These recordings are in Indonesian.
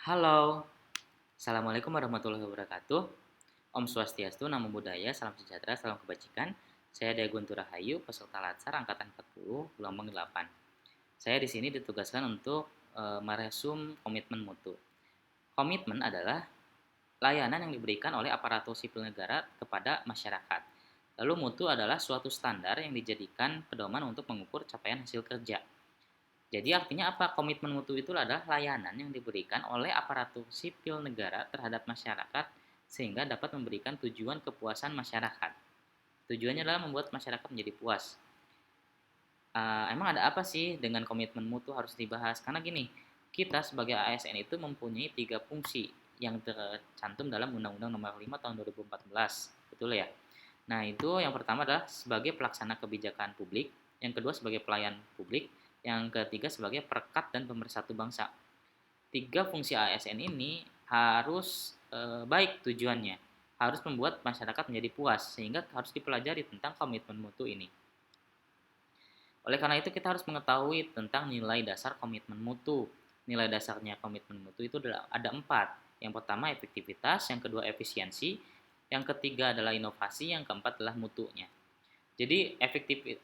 Halo, Assalamualaikum warahmatullahi wabarakatuh. Om Swastiastu, Namo Buddhaya, Salam Sejahtera, Salam Kebajikan. Saya Daguntur Rahayu, peserta Latsar Angkatan 40, gelombang 8. Saya di sini ditugaskan untuk meresum komitmen mutu. Komitmen adalah layanan yang diberikan oleh aparatur sipil negara kepada masyarakat. Lalu mutu adalah suatu standar yang dijadikan pedoman untuk mengukur capaian hasil kerja. Jadi artinya apa? Komitmen mutu itu adalah layanan yang diberikan oleh aparatur sipil negara terhadap masyarakat sehingga dapat memberikan tujuan kepuasan masyarakat. Tujuannya adalah membuat masyarakat menjadi puas. Emang ada apa sih dengan komitmen mutu harus dibahas? Karena gini, kita sebagai ASN itu mempunyai 3 fungsi yang tercantum dalam Undang-Undang Nomor 5 Tahun 2014, betul ya? Nah, itu yang pertama adalah sebagai pelaksana kebijakan publik, yang kedua sebagai pelayan publik, yang ketiga sebagai perekat dan pemersatu bangsa. 3 fungsi ASN ini harus baik tujuannya, harus membuat masyarakat menjadi puas, sehingga harus dipelajari tentang komitmen mutu ini. Oleh karena itu kita harus mengetahui tentang nilai dasar komitmen mutu. Nilai dasarnya komitmen mutu itu ada 4. Yang pertama efektivitas, yang kedua efisiensi, yang ketiga adalah inovasi, yang keempat adalah mutunya. Jadi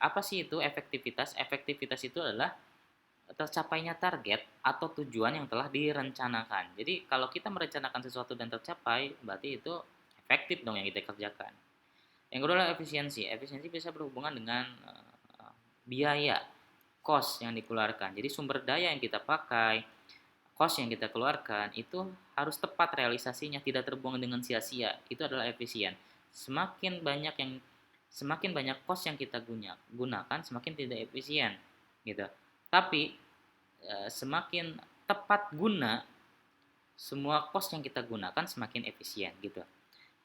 apa sih itu efektivitas? Efektivitas itu adalah tercapainya target atau tujuan yang telah direncanakan. Jadi kalau kita merencanakan sesuatu dan tercapai, berarti itu efektif dong yang kita kerjakan. Yang kedua adalah efisiensi. Efisiensi bisa berhubungan dengan biaya, cost yang dikeluarkan. Jadi sumber daya yang kita pakai, cost yang kita keluarkan itu harus tepat realisasinya, tidak terbuang dengan sia-sia. Itu adalah efisien. Semakin banyak yang semakin banyak cost yang kita gunakan, semakin tidak efisien, gitu. Tapi semakin tepat guna semua cost yang kita gunakan semakin efisien, gitu.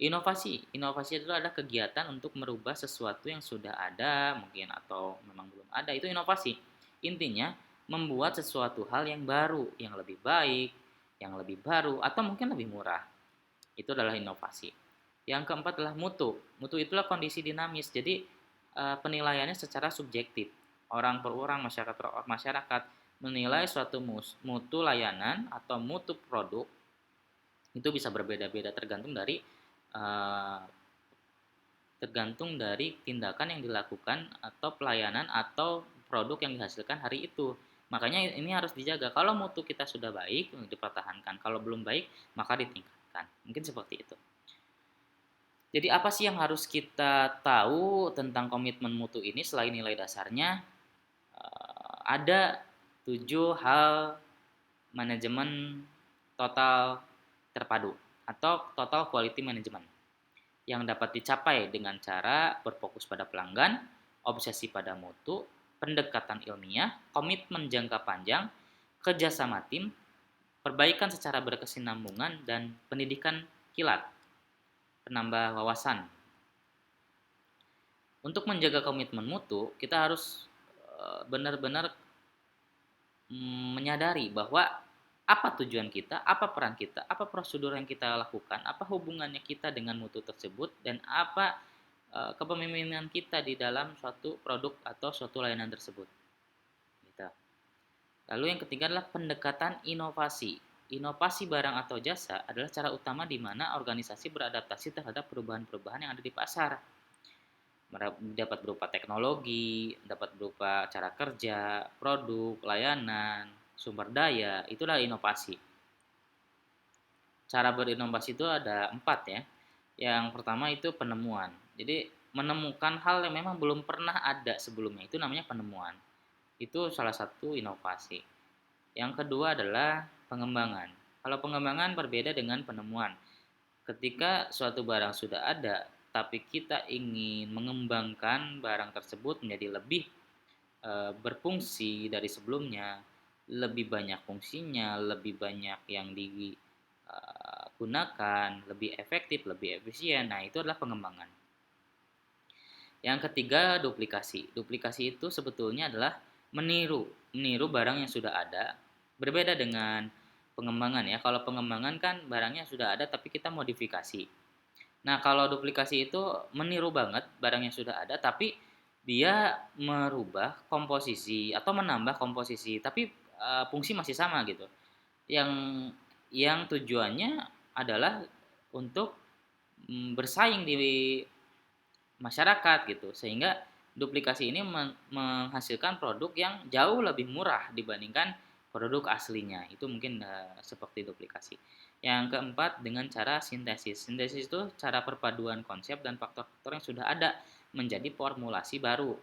Inovasi itu adalah kegiatan untuk merubah sesuatu yang sudah ada mungkin atau memang belum ada, itu inovasi. Intinya membuat sesuatu hal yang baru, yang lebih baik, yang lebih baru atau mungkin lebih murah. Itu adalah inovasi. Yang keempat adalah mutu. Mutu itulah kondisi dinamis. Jadi penilaiannya secara subjektif. Orang per orang, masyarakat per masyarakat menilai suatu mutu layanan atau mutu produk itu bisa berbeda-beda uh, tergantung dari tindakan yang dilakukan atau pelayanan atau produk yang dihasilkan hari itu. Makanya ini harus dijaga. Kalau mutu kita sudah baik, dipertahankan. Kalau belum baik, maka ditingkatkan. Mungkin seperti itu. Jadi apa sih yang harus kita tahu tentang komitmen mutu ini selain nilai dasarnya? Ada 7 hal manajemen total terpadu atau total quality management yang dapat dicapai dengan cara berfokus pada pelanggan, obsesi pada mutu, pendekatan ilmiah, komitmen jangka panjang, kerjasama tim, perbaikan secara berkesinambungan, dan pendidikan kilat, penambah wawasan. Untuk menjaga komitmen mutu, kita harus benar-benar menyadari bahwa apa tujuan kita, apa peran kita, apa prosedur yang kita lakukan, apa hubungannya kita dengan mutu tersebut, dan apa kepemimpinan kita di dalam suatu produk atau suatu layanan tersebut. Gitu. Lalu yang ketiga adalah pendekatan inovasi. Inovasi barang atau jasa adalah cara utama di mana organisasi beradaptasi terhadap perubahan-perubahan yang ada di pasar. Dapat berupa teknologi, dapat berupa cara kerja, produk, layanan, sumber daya, itulah inovasi. Cara berinovasi itu ada 4 ya. Yang pertama itu penemuan. Jadi menemukan hal yang memang belum pernah ada sebelumnya, itu namanya penemuan. Itu salah satu inovasi. Yang kedua adalah pengembangan. Kalau pengembangan berbeda dengan penemuan. Ketika suatu barang sudah ada, tapi kita ingin mengembangkan barang tersebut menjadi lebih berfungsi dari sebelumnya, lebih banyak fungsinya, lebih banyak yang digunakan, lebih efektif, lebih efisien. Nah, itu adalah pengembangan. Yang ketiga, duplikasi. Duplikasi itu sebetulnya adalah meniru barang yang sudah ada. Berbeda dengan pengembangan ya. Kalau pengembangan kan barangnya sudah ada tapi kita modifikasi. Nah, kalau duplikasi itu meniru banget barang yang sudah ada tapi dia merubah komposisi atau menambah komposisi tapi fungsi masih sama gitu. Yang yang tujuannya adalah untuk bersaing di masyarakat gitu, sehingga duplikasi ini menghasilkan produk yang jauh lebih murah dibandingkan produk aslinya. Itu mungkin seperti duplikasi. Yang keempat, dengan cara sintesis. Sintesis itu cara perpaduan konsep dan faktor-faktor yang sudah ada menjadi formulasi baru.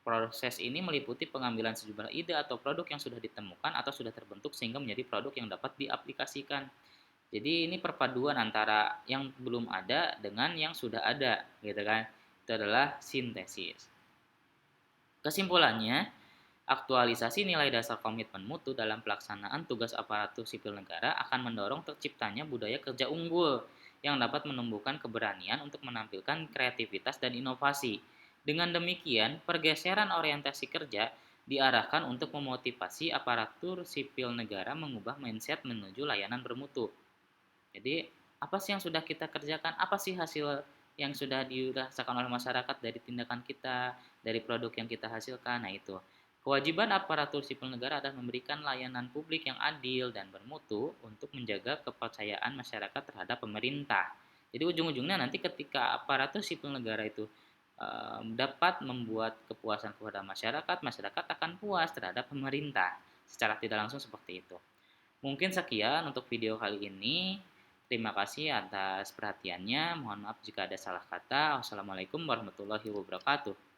Proses ini meliputi pengambilan sejumlah ide atau produk yang sudah ditemukan atau sudah terbentuk sehingga menjadi produk yang dapat diaplikasikan. Jadi ini perpaduan antara yang belum ada dengan yang sudah ada, gitu kan. Itu adalah sintesis. Kesimpulannya, aktualisasi nilai dasar komitmen mutu dalam pelaksanaan tugas aparatur sipil negara akan mendorong terciptanya budaya kerja unggul yang dapat menumbuhkan keberanian untuk menampilkan kreativitas dan inovasi. Dengan demikian, pergeseran orientasi kerja diarahkan untuk memotivasi aparatur sipil negara mengubah mindset menuju layanan bermutu. Jadi, apa sih yang sudah kita kerjakan? Apa sih hasil yang sudah dirasakan oleh masyarakat dari tindakan kita, dari produk yang kita hasilkan? Nah, itu. Kewajiban aparatur sipil negara adalah memberikan layanan publik yang adil dan bermutu untuk menjaga kepercayaan masyarakat terhadap pemerintah. Jadi ujung-ujungnya nanti ketika aparatur sipil negara itu dapat membuat kepuasan kepada masyarakat, masyarakat akan puas terhadap pemerintah. Secara tidak langsung seperti itu. Mungkin sekian untuk video kali ini. Terima kasih atas perhatiannya. Mohon maaf jika ada salah kata. Wassalamualaikum warahmatullahi wabarakatuh.